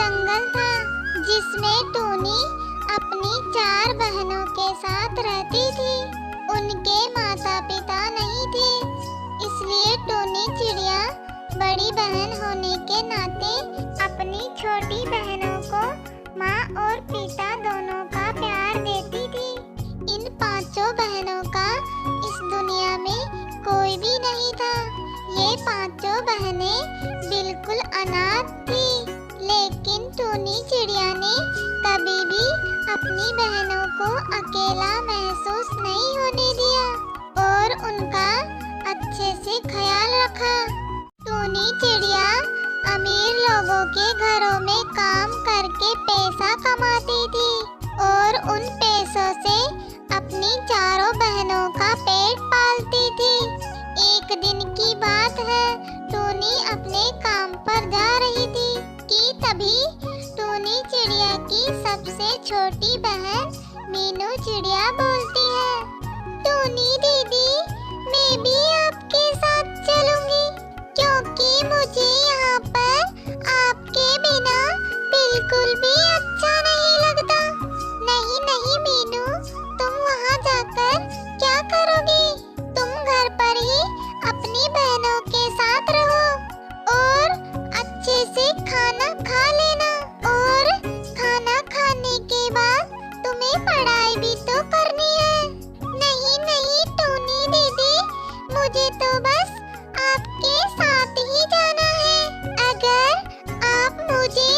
जंगल था जिसमें टूनी अपनी 4 बहनों के साथ रहती थी। उनके माता पिता नहीं थे, इसलिए टूनी चिड़िया बड़ी बहन होने के नाते अपनी छोटी बहनों को माँ और पिता दोनों का प्यार देती थी। इन 5 बहनों का इस दुनिया में कोई भी नहीं था। ये 5 बहनें बिल्कुल अनाथ थी, लेकिन टूनी चिड़िया ने कभी भी अपनी बहनों को अकेला महसूस नहीं होने दिया और उनका अच्छे से ख्याल रखा। टूनी चिड़िया अमीर लोगों के घरों में काम करके पैसा कमाती थी और उन पैसों से अपनी 4 बहनों का पेट पालती थी। एक दिन की बात है, टूनी अपने काम पर जा रही थी कि तभी टूनी चिड़िया की सबसे छोटी बहन मीनू चिड़िया बोलती है, टूनी दीदी, मैं भी आपके साथ चलूंगी क्योंकि मुझे यहाँ पर आपके बिना बिल्कुल भी अच्छा नहीं लगता। नहीं नहीं मीनू, तुम वहाँ जाकर क्या करोगी? तुम घर पर ही अपनी बहनों के साथ रहो और अच्छे से खाना खा लेना और खाना खाने के बाद तुम्हें पढ़ाई भी तो करनी है। नहीं नहीं टूनी दीदी, मुझे तो बस आपके साथ ही जाना है। अगर आप मुझे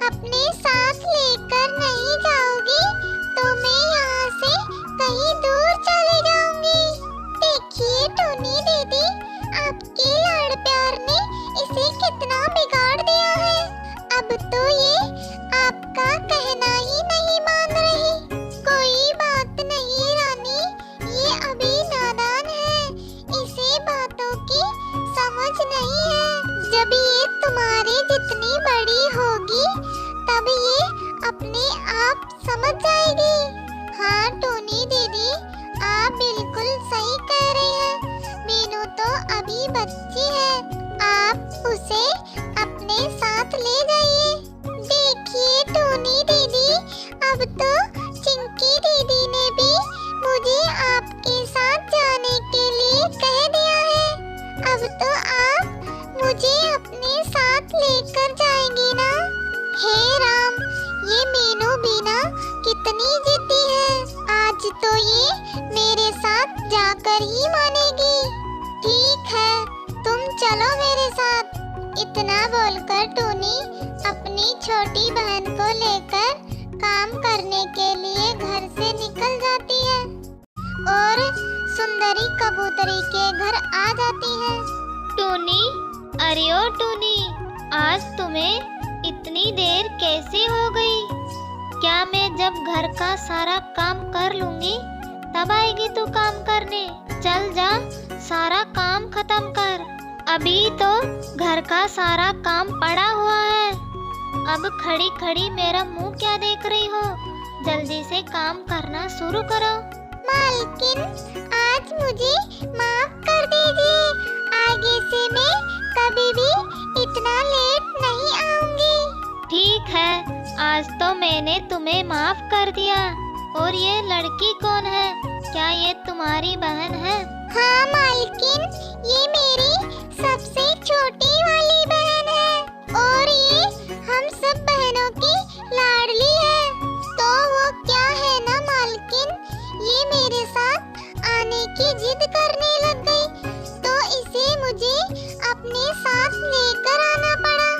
अपने साथ लेकर नहीं जाओगी तो मैं यहाँ से कहीं दूर चली जाऊंगी। देखिए टूनी दीदी, आपके लाड़ प्यार ने इसे कितना बिगाड़ दिया है। अब तो ये आपका कहना ही नहीं मान रही। कोई बात नहीं रानी, ये अभी नादान है, इसे बातों की समझ नहीं है। जब ये तुम्हारी जितनी बड़ी होगी तब ये अपने आप समझ जाएगी। हाँ टूनी दीदी, आप बिल्कुल सही कह रही हैं। मीनू तो अभी बच्ची है, आप उसे अपने साथ ले जाइए। देखिए टूनी दीदी, अब तो चिंकी दीदी ने भी मुझे आपके साथ जाने के लिए कह दिया है। अब तो आप मुझे अपने साथ लेकर जाएंगी ना? हे राम, ये मीनू बिना कितनी जिद्दी है। आज तो ये मेरे साथ जाकर ही मानेगी। ठीक है, तुम चलो मेरे साथ। इतना बोलकर टूनी अपनी छोटी बहन को लेकर काम करने के लिए घर से निकल जाती है और सुंदरी कबूतरी के घर आ जाती है। टूनी, अरे ओ टूनी, आज तुम्हें इतनी देर कैसे हो गई? क्या मैं जब घर का सारा काम कर लूंगी तब आएगी तू काम करने? चल जा, सारा काम खत्म कर। अभी तो घर का सारा काम पड़ा हुआ है। अब खड़ी खड़ी मेरा मुंह क्या देख रही हो? जल्दी से काम करना शुरू करो। मालकिन, आज मुझे माफ कर दीजिए। आगे से मैं कभी भी इतना लेट नहीं आऊंगी। ठीक है, आज तो मैंने तुम्हें माफ कर दिया। और ये लड़की कौन है? क्या ये तुम्हारी बहन है? हाँ मालकिन, ये मेरी सबसे छोटी वाली बहन है और ये हम सब बहनों की लाडली है। तो वो क्या है ना मालकिन, ये मेरे साथ आने की जिद करने लग गई तो इसे मुझे अपने साथ लेकर आना पड़ा।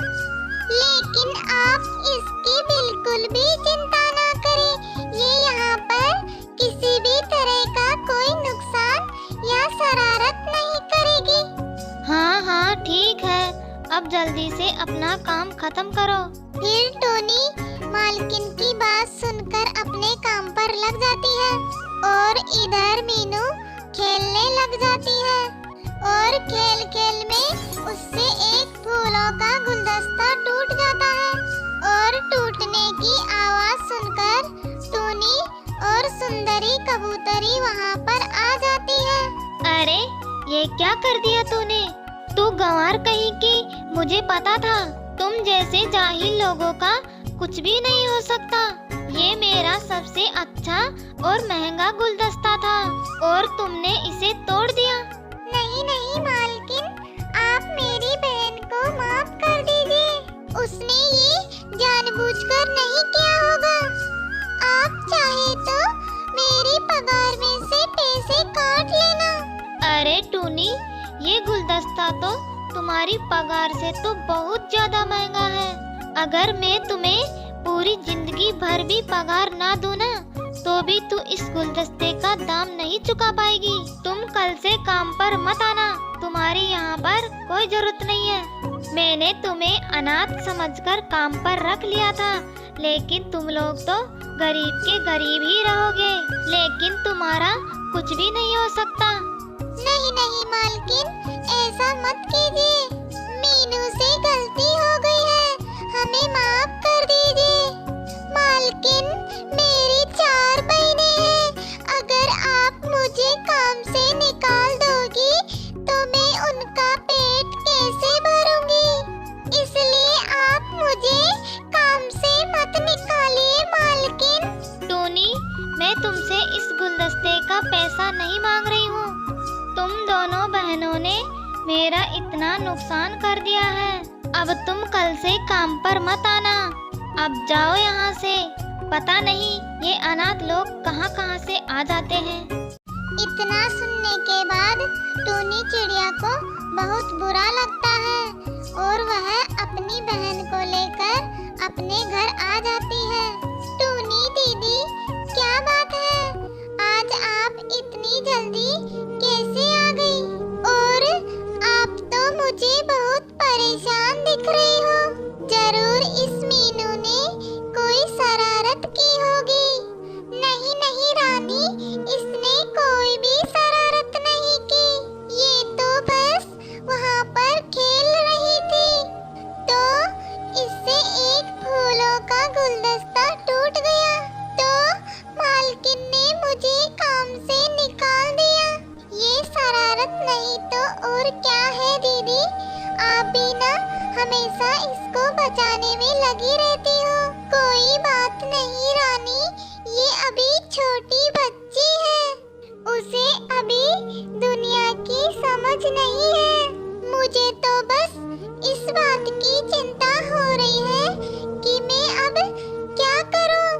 लेकिन आप इसकी बिल्कुल भी चिंता ना करें, ये यहाँ पर किसी भी तरह का कोई नुकसान या शरारत नहीं करेगी। हाँ हाँ ठीक है, अब जल्दी से अपना काम खत्म करो। फिर टोनी मालकिन की बात सुनकर अपने काम पर लग जाती है और इधर मीनू खेलने लग जाती है और खेल खेल में उससे एक फूलों का गुलदस्ता टूट जाता है और टूटने की आवाज सुनकर टोनी और सुंदरी कबूतरी वहाँ पर आ जाती है। अरे ये क्या कर दिया तूने? तू गंवार कहीं की, मुझे पता था तुम जैसे जाहिल लोगों का कुछ भी नहीं हो सकता। ये मेरा सबसे अच्छा और महंगा गुलदस्ता था और तुमने इसे तोड़ दिया। नहीं नहीं मालकिन, आप मेरी बहन को माफ कर दीजिए। उसने ये जानबूझकर नहीं किया होगा। आप चाहे तो मेरी पगार में से पैसे काट लेना। अरे टूनी, ये गुलदस्ता तो तुम्हारी पगार से तो बहुत ज्यादा महंगा है। अगर मैं तुम्हें पूरी जिंदगी भर भी पगार ना दूं ना, तो भी तू इस गुलदस्ते का दाम नहीं चुका पाएगी। तुम कल से काम पर मत आना, तुम्हारी यहाँ पर कोई जरूरत नहीं है। मैंने तुम्हें अनाथ समझकर काम पर रख लिया था, लेकिन तुम लोग तो गरीब के गरीब ही रहोगे। लेकिन तुम्हारा कुछ भी नहीं हो सकता। नहीं नहीं मालकिन, ऐसा मत कीजिए। मीनू से गलती हो गई है, हमें माफ कर दीजिए। मालकिन, मेरी 4 बहनें हैं। अगर आप मुझे काम से निकाल दोगी तो मैं उनका पेट कैसे भरूंगी? इसलिए आप मुझे काम से मत निकालिए मालकिन। टूनी, मैं तुमसे इस गुलदस्ते का पैसा नहीं मांग रही हूँ। तुम दोनों बहनों ने मेरा इतना नुकसान कर दिया है। अब तुम कल से काम पर मत आना। अब जाओ यहाँ से। पता नहीं ये अनाथ लोग कहाँ कहाँ से आ जाते हैं। इतना सुनने के बाद टूनी चिड़िया को बहुत बुरा लगता है और वह अपनी बहन को लेकर अपने घर आ जाती है। टूनी दीदी, क्या बात है? आज आप इतनी जल्दी कैसे आ गई? और आप तो मुझे बहुत परेशान दिख रही हो। जरूर इस मीनू ने कोई शरारत की होगी। नहीं नहीं रानी, इसने कोई भी शरारत नहीं की। ये तो बस वहाँ पर खेल रही थी, तो इससे एक फूलों का गुलदस्ता टूट गया, तो मालकिन ने मुझे काम से निकाल दिया। ये शरारत नहीं तो और क्या है दीदी? आप भी ना हमेशा इसको बचाने में लगी रहती हो। कोई बात नहीं रानी, ये अभी छोटी बच्ची है, उसे अभी दुनिया की समझ नहीं है। मुझे तो बस इस बात की चिंता हो रही है कि मैं अब क्या करूं?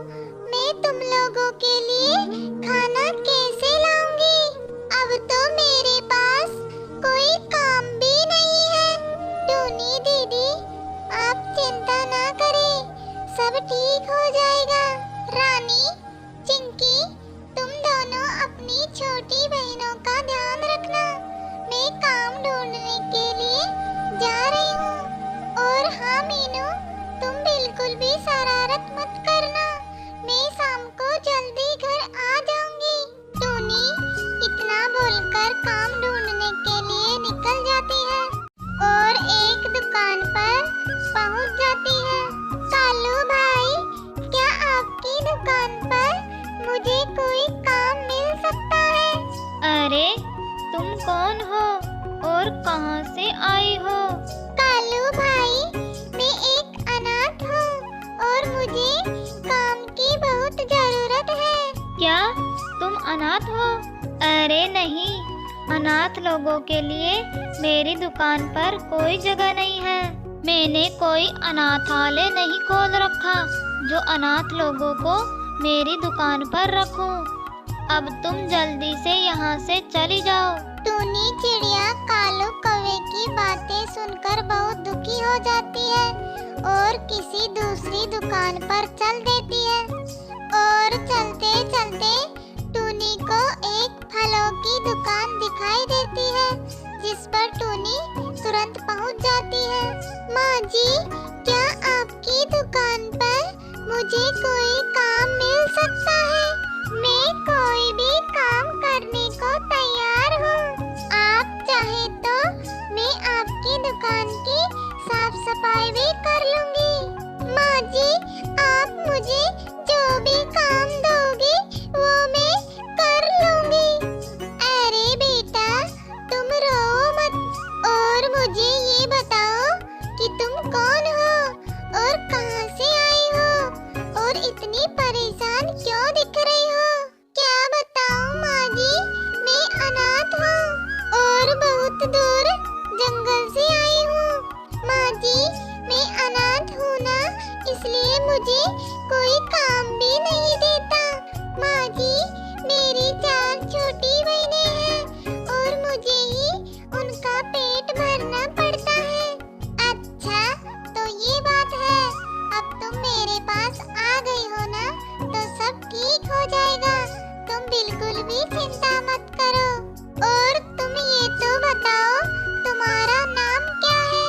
मैं तुम लोगों के लिए खाना कैसे लाऊंगी? अब तो मेरे पास कोई काम भी नहीं है। टूनी दीदी, आप चिंता ना करें, सब ठीक हो जाएगा। रानी, चिंकी, तुम दोनों अपनी छोटी बहनों का ध्यान रखना। मैं काम ढूंढने के लिए जा रही हूँ। और हाँ मीनू, तुम बिल्कुल भी शरारत मत करना। मैं शाम को जल्दी घर आ जाऊंगी। टूनी इतना बोलकर काम ढूंढने के लिए निकल जाती है और एक दुकान पर पहुंच जाती है। कालू भाई, क्या आपकी दुकान पर मुझे कोई काम मिल सकता है? अरे, तुम कौन हो और कहाँ से आई हो? कालू भाई, मैं एक अनाथ हूँ और मुझे काम की बहुत जरूरत है। क्या तुम अनाथ हो? अरे नहीं, अनाथ लोगों के लिए मेरी दुकान पर कोई जगह नहीं है। मैंने कोई अनाथालय नहीं खोल रखा जो अनाथ लोगों को मेरी दुकान पर रखूं। अब तुम जल्दी से यहाँ से चली जाओ। टूनी चिड़िया कालू कौवे की बातें सुनकर बहुत दुखी हो जाती है और किसी दूसरी दुकान पर चल देती है। और चलते चलते टूनी को एक फलों की दुकान दिखाई देती है, जिस पर टूनी तुरंत पहुंच जाती है। माँ जी, क्या आपकी दुकान पर मुझे कोई काम मिल सकता है? मैं कोई भी काम करने को तैयार हूँ। आप चाहे तो मैं आपकी दुकान की साफ सफाई भी कर लूंगी। माँ जी, आप मुझे जो भी काम दोगी वो मैं कर लूंगी। अरे बेटा, तुम रो मत और मुझे ये बताओ कि तुम कौन हो और कहाँ से आई हो? इसलिए मुझे कोई काम भी नहीं देता। माँ जी, मेरी 4 छोटी बहनें हैं और मुझे ही उनका पेट भरना पड़ता है। अच्छा, तो ये बात है। अब तुम मेरे पास आ गई हो ना, तो सब ठीक हो जाएगा। तुम बिल्कुल भी चिंता मत करो। और तुम ये तो बताओ, तुम्हारा नाम क्या है?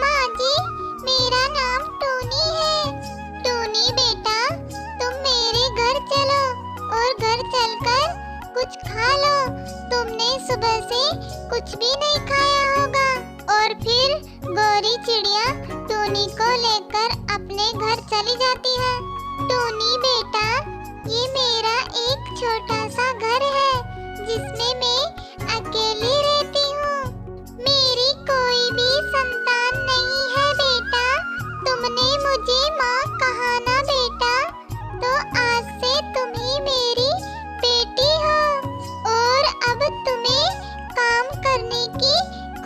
माँ जी, मेरा नाम टूनी है। टूनी बेटा, तुम मेरे घर चलो और घर चलकर कुछ खा लो। तुमने सुबह से कुछ भी नहीं खाया होगा। और फिर गोरी चिड़िया टूनी को लेकर अपने घर चली जाती है। टूनी बेटा, ये मेरा एक छोटा सा घर है जिसमें मैं अकेली रहती हूँ। मेरी कोई भी संतान नहीं है बेटा। तुमने मुझे माँ कहा ना बेटा, तो आज से तुम ही मेरी बेटी हो। और अब तुम्हें काम करने की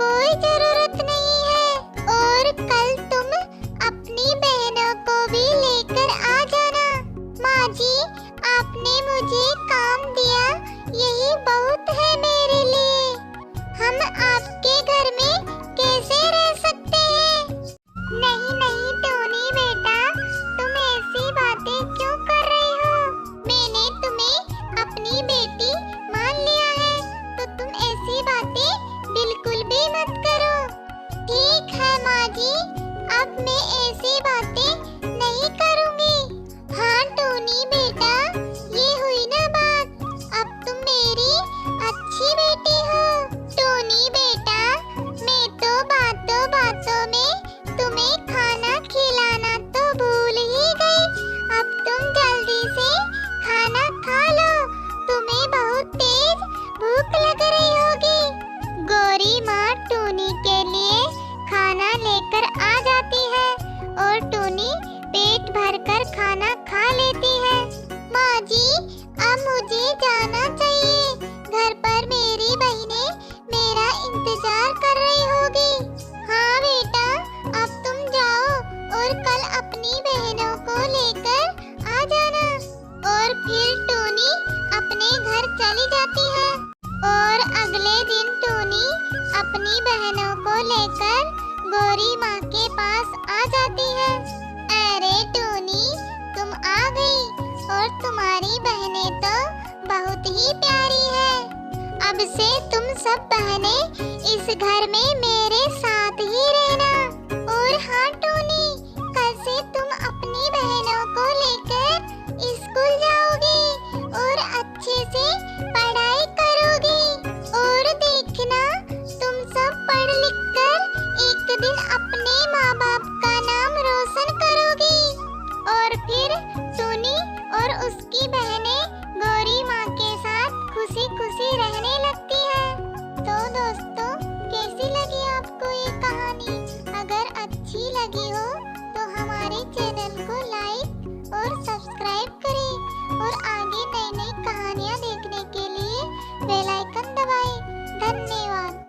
कोई जरूरत नहीं है। और कल तुम अपनी बहनों को भी लेकर आ जाना। माँ जी, आपने मुझे काम दिया, यही बहुत है मेरे लिए। हम आपके घर में कैसे रह सकते हैं? नहीं नहीं टोनी बेटा, तुम ऐसी बातें क्यों कर रही हो? मैंने तुम्हें अपनी बेटी मान लिया है, तो तुम ऐसी बातें बिल्कुल भी मत करो। ठीक है माँ जी, अब मैं ऐसी बातें नहीं करूँगी। हाँ टोनी बेटा, ये हुई ना बात। अब तुम मेरी अच्छी बेटी हो। टोनी बेटा, मैं तो बातों बातों में तुम्हें खाना खिलाना तो भूल ही गई। अब तुम जल्दी से खाना खा लो, तुम्हें बहुत तेज भूख लग रही होगी। गोरी माँ टोनी के लिए खाना लेकर आ जाती है और टोनी पेट भरकर खाना खा लेती है। माँ जी, अब मुझे जाना चाहिए। घर पर मेरी बहनें मेरा इंतजार कर रही होगी। हाँ बेटा, अब तुम जाओ और कल अपनी बहनों को लेकर आ जाना। और फिर टोनी अपने घर चली जाती है। और अगले दिन टोनी अपनी बहनों को लेकर गोरी माँ के पास आ जाती है। अरे टोनी, तुम आ गई और तुम्हारी बहनें तो बहुत ही प्यारी है। अब से तुम सब बहनें इस घर में मेरे साथ ही रहना।